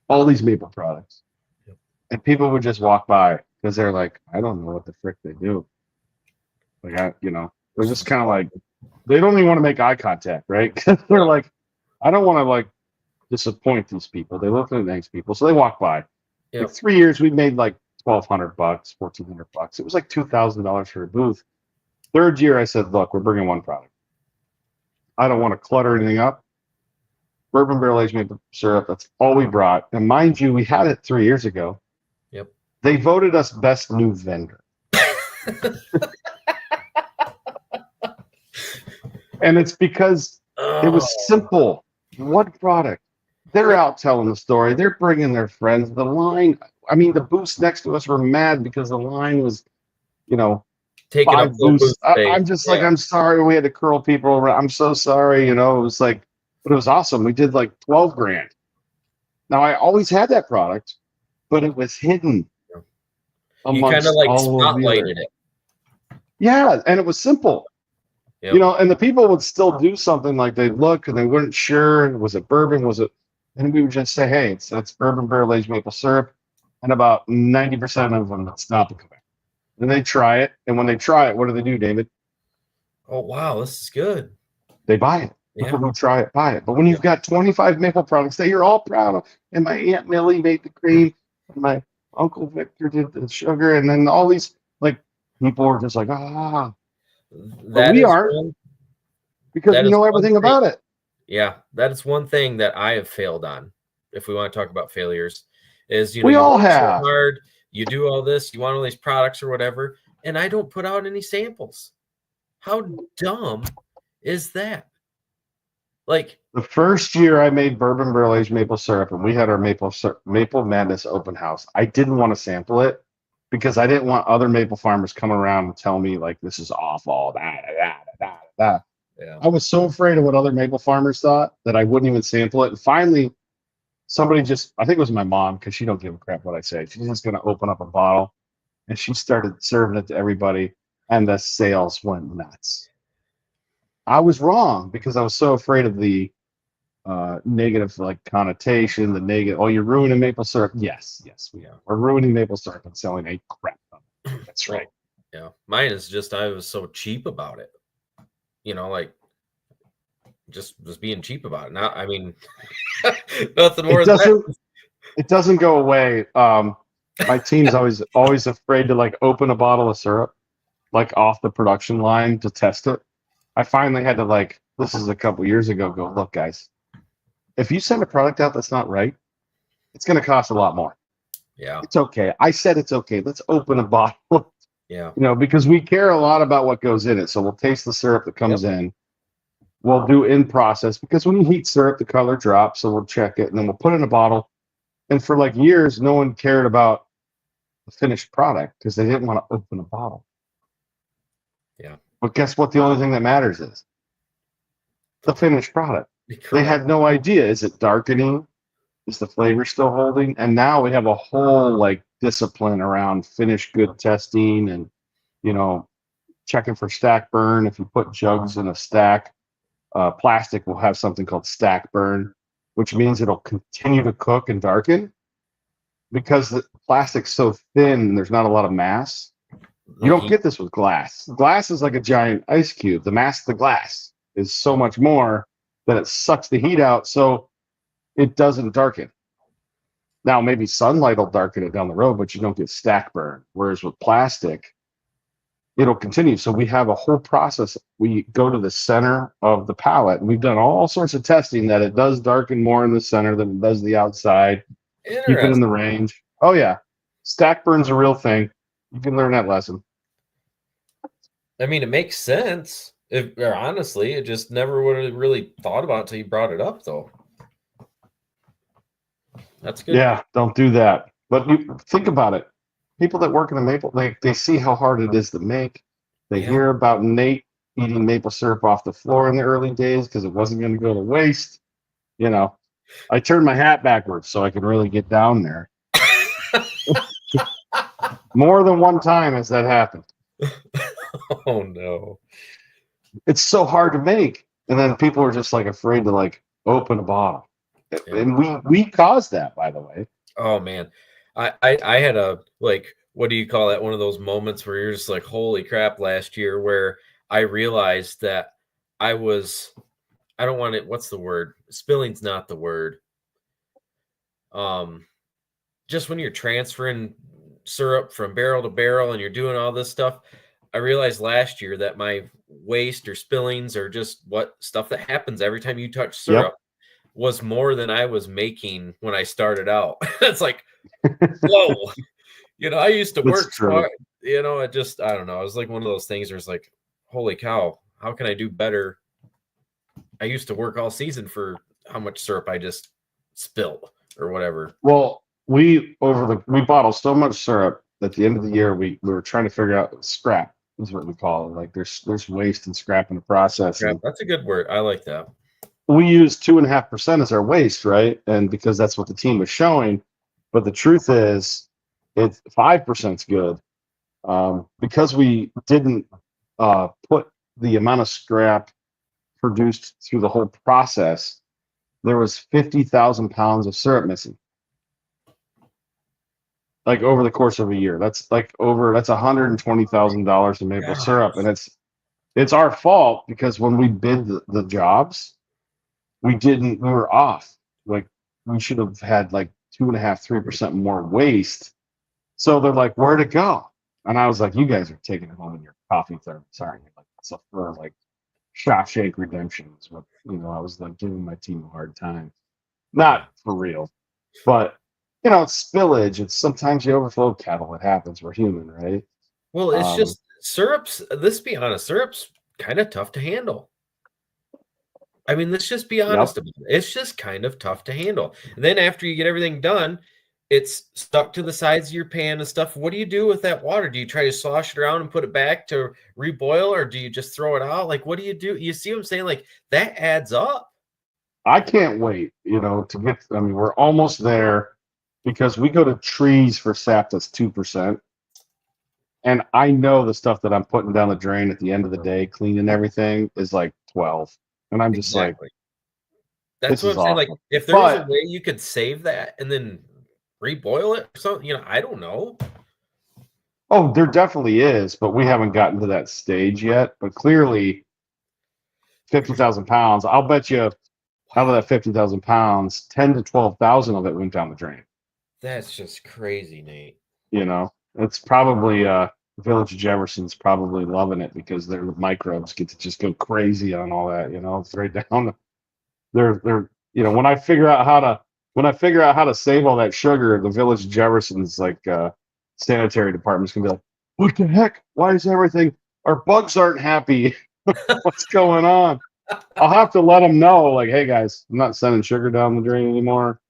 All these maple products. Yep. And people would just walk by because they're like, I don't know what the frick they do. Like, They're just kind of like, they don't even want to make eye contact, right? Because they're like, I don't want to like disappoint these people. They look like nice people, so they walk by. Like Yep. 3 years, we made like $1,200, $1,400. It was like $2,000 for a booth. Third year, I said, look, we're bringing one product. I don't want to clutter anything up. Bourbon barrel aged maple syrup. That's all we brought. And mind you, we had it 3 years ago. Yep. They voted us best new vendor. And it's because it was simple. One product. They're out telling the story. They're bringing their friends. The line, I mean, the booths next to us were mad because the line was, taking up 5 booths. space. I'm just like, I'm sorry. We had to curl people around. I'm so sorry. It was like, but it was awesome. We did like 12 grand. Now, I always had that product, but it was hidden You kind of amongst like all of the other. spotlighted it. Yeah, and it was simple. Yep. And the people would still do something like they'd look and they weren't sure. Was it bourbon? Was it? And we would just say, hey, that's bourbon barrel aged maple syrup. And about 90% of them would stop and come back. Then they try it. And when they try it, what do, David? Oh, wow, this is good. They buy it. People who try it, buy it. But when you've got 25 maple products that you're all proud of, and my Aunt Millie made the cream, and my Uncle Victor did the sugar, and then all these, like, people are just like, ah. But we aren't, because we know everything about it. Yeah, that is one thing that I have failed on. If we want to talk about failures, is we all have so hard. You do all this, you want all these products or whatever, and I don't put out any samples. How dumb is that? Like the first year I made bourbon barrel aged maple syrup, and we had our Maple Madness open house. I didn't want to sample it because I didn't want other maple farmers coming around and tell me like this is awful. Yeah. I was so afraid of what other maple farmers thought that I wouldn't even sample it. And finally, somebody I think it was my mom, because she don't give a crap what I say. She's just going to open up a bottle, and she started serving it to everybody, and the sales went nuts. I was wrong because I was so afraid of the negative connotation, the negative. Oh, you're ruining maple syrup. Yes, we are. We're ruining maple syrup and selling a crap ton. That's right. Yeah, mine is just I was so cheap about it. Like just being cheap about it. Now, I mean, nothing more. It doesn't go away. My team's always afraid to open a bottle of syrup off the production line to test it. I finally had to this is a couple years ago. Go, look, guys, if you send a product out that's not right, it's going to cost a lot more. Yeah, it's okay. I said it's okay. Let's open a bottle. Yeah, because we care a lot about what goes in it. So we'll taste the syrup that comes in. We'll do in process, because when you heat syrup, the color drops. So we'll check it, and then we'll put it in a bottle. And for years, no one cared about the finished product because they didn't want to open a bottle. Yeah. But guess what? The only thing that matters is the finished product. Correct. They had no idea. Is it darkening? Is the flavor still holding? And now we have a whole discipline around finished good testing and, checking for stack burn. If you put jugs in a stack, plastic will have something called stack burn, which means it'll continue to cook and darken because the plastic's so thin. There's not a lot of mass. You don't get this with glass. Glass is like a giant ice cube. The mass of the glass is so much more that it sucks the heat out, so it doesn't darken. Now, maybe sunlight will darken it down the road, but you don't get stack burn. Whereas with plastic, it'll continue. So we have a whole process. We go to the center of the pallet. We've done all sorts of testing that it does darken more in the center than it does the outside. Keep it in the range. Oh, yeah. Stack burn's a real thing. You can learn that lesson. I mean, it makes sense. Honestly, it just never would have really thought about it until you brought it up, though. That's good. Yeah, don't do that. But you think about it. People that work in the maple, they see how hard it is to make. They hear about Nate eating maple syrup off the floor in the early days because it wasn't going to go to waste. I turned my hat backwards so I could really get down there. More than one time has that happened. Oh, no. It's so hard to make. And then people are just afraid to open a bottle. Yeah. And we caused that, by the way. Oh, man. I had a, what do you call that? One of those moments where you're just like, holy crap, last year, where I realized that I was, I don't want it. What's the word? Spilling's not the word. Um, just when you're transferring syrup from barrel to barrel and you're doing all this stuff, I realized last year that my waste or spillings or just what stuff that happens every time you touch Yep. syrup was more than I was making when I started out. It's like, whoa, I used to That's work true. smart, it just, I don't know. It was like one of those things where it's like, holy cow, how can I do better? I used to work all season for how much syrup I just spilled or whatever. Well, we bottle so much syrup at the end of the year we were trying to figure out scrap is what we call it. Like there's waste and scrap in the process, Crap, and that's a good word. I like that. we use 2.5% as our waste, right? And because that's what the team was showing, but the truth is, it's 5% is good, because we didn't put the amount of scrap produced through the whole process. There was 50,000 pounds of syrup missing, like over the course of a year. That's $120,000 in maple God. syrup, and it's our fault because when we bid the jobs, we were off. Like we should have had like 2.5, 3% more waste. So they're like, where'd it go? And I was like, you guys are taking it home in your coffee thermos. Sorry, like it's a for like shop shake redemption is what I was like giving my team a hard time. Yeah. Not for real, but it's spillage. It's sometimes you overflow kettle. It happens. We're human, right? Well, it's Um, just syrups. Let's be honest, syrups kind of tough to handle. I mean, let's just be yep. honest about it. It's just kind of tough to handle. And then after you get everything done, it's stuck to the sides of your pan and stuff. What do you do with that water? Do you try to slosh it around and put it back to reboil, or do you just throw it out? Like, what do you do? You see what I'm saying? Like, that adds up. I can't wait, to get. I mean, we're almost there because we go to trees for sap that's 2%. And I know the stuff that I'm putting down the drain at the end of the day, cleaning everything, is like 12. And I'm just like, Exactly. That's this what is I'm saying. Like, awesome. if there was a But way you could save that and then reboil it or something, I don't know. oh, there definitely is, but we haven't gotten to that stage yet. But clearly, 50,000 pounds, I'll bet you out of that 50,000 pounds, 10 to 12,000 of it went down the drain. That's just crazy, Nate. It's probably Village of Jefferson's probably loving it because their microbes get to just go crazy on all that. It's right down. They're when I figure out how to save all that sugar, the Village of Jefferson's like sanitary department's gonna be like, what the heck? Why is everything? Our bugs aren't happy. What's going on? I'll have to let them know, like, hey guys, I'm not sending sugar down the drain anymore.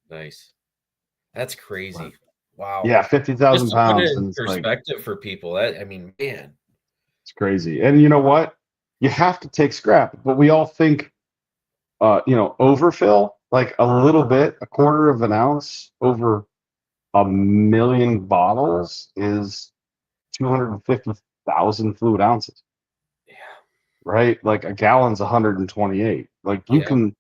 Nice. That's But crazy. Wow. yeah, fifty Just thousand to put it pounds, in and it's like perspective for people, I mean, man. it's crazy. And you know what? You have to take scrap, but we all think, overfill, like a little bit, a quarter of an ounce over a million bottles is 250,000 fluid ounces, Yeah. right? Like a gallon's 128. Like you Yeah. can,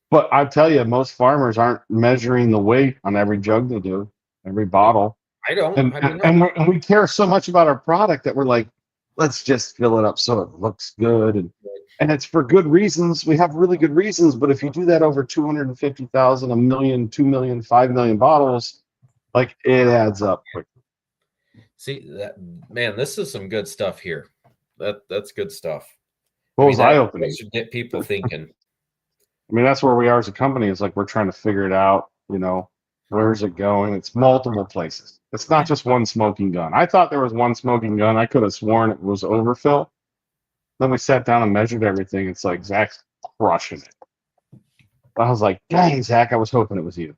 but I tell you, most farmers aren't measuring the weight on every jug they do, every No, bottle. I don't. And I mean, and, no. and, we're, and we care so much about our product that we're like, let's just fill it up so it looks good, and it's for good reasons. We have really good reasons, but if you do that over 250,000, a million, 2 million, 5 million bottles, like it adds up quick. See that, man, this is some good stuff here. That's good stuff. I Well, it mean, was eye that opening. should get people thinking. I mean, that's where we are as a company. Is like we're trying to figure it out. Where's it going? It's multiple places. It's not just one smoking gun. I thought there was one smoking gun. I could have sworn it was overfill. Then we sat down and measured everything. It's like Zach's crushing it. I was like, dang, Zach, I was hoping it was you.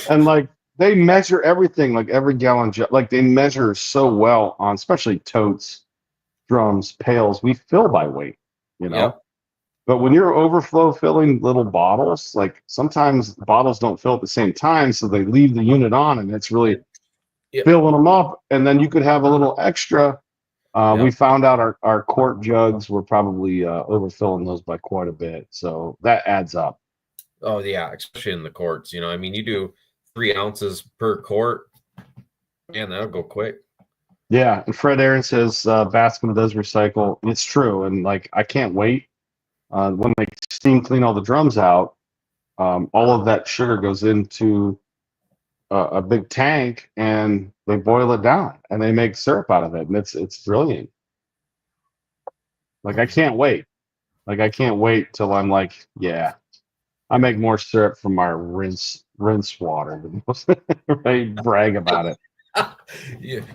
And like they measure everything, like every gallon, like they measure so well on, especially totes, drums, pails. We fill by weight, you know. Yep. But when you're overflow filling little bottles, like sometimes bottles don't fill at the same time, so they leave the unit on, and it's really Yep. filling them up. And then you could have a little extra. We Yep. found out our quart jugs were probably overfilling those by quite a bit, so that adds up. Oh yeah, especially in the courts. I mean, you do 3 ounces per quart, man, that'll go quick. Yeah, and Fred Aaron says Bascom does recycle. And it's true, and like I can't wait when they steam clean all the drums out. All of that sugar goes into a big tank, and they boil it down, and they make syrup out of it, and it's brilliant. Like I can't wait. Like I can't wait till I'm like, yeah, I make more syrup from my rinse water than most. They brag about it.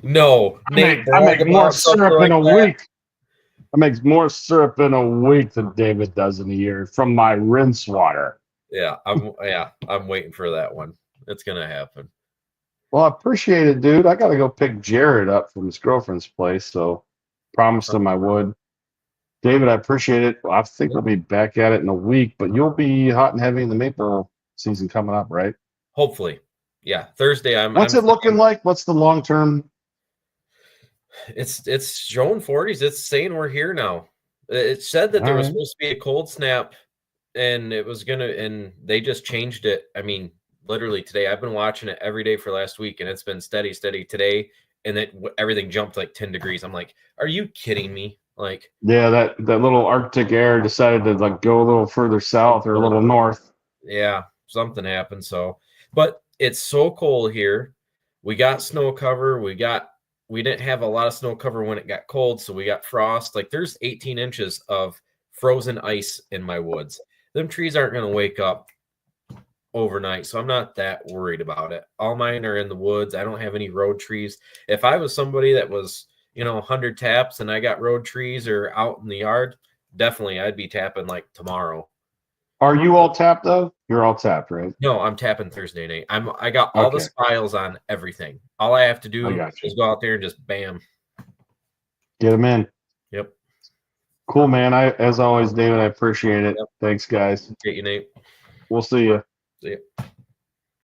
No, Nate, I brag make more about something syrup in like a that. week. I make more syrup in a week than David does in a year from my rinse water. I'm waiting for that one. It's gonna happen. Well, I appreciate it, dude. I got to go pick Jared up from his girlfriend's place, so promised him I would. David, I appreciate it. I think we'll be back at it in a week, but you'll be hot and heavy in the maple season coming up, right? Hopefully, yeah. Thursday, What's it looking like? What's the long term? It's showing 40s. It's saying we're here now. It said that there was supposed to be a cold snap, and and they just changed it. I mean, literally today. I've been watching it every day for last week, and it's been steady today, and everything jumped like 10 degrees. I'm like, are you kidding me? Like, Yeah, that little Arctic air decided to like go a little further south or a little north. yeah, something happened. So, but it's so cold here. We got snow cover. We didn't have a lot of snow cover when it got cold, so we got frost. Like there's 18 inches of frozen ice in my woods. Them trees aren't going to wake up overnight, so I'm not that worried about it. All mine are in the woods. I don't have any road trees. If I was somebody that was, 100 taps and I got road trees or out in the yard, definitely I'd be tapping like tomorrow. Are you all tapped though? You're all tapped, right? No, I'm tapping Thursday night. I got all the Okay. spiles on everything. All I have to I do got you. is go out there and just bam. Get them in. Yep. Cool, man. As always, David, I appreciate it. Yep. Thanks, guys. Appreciate you, Nate. We'll see you. See ya.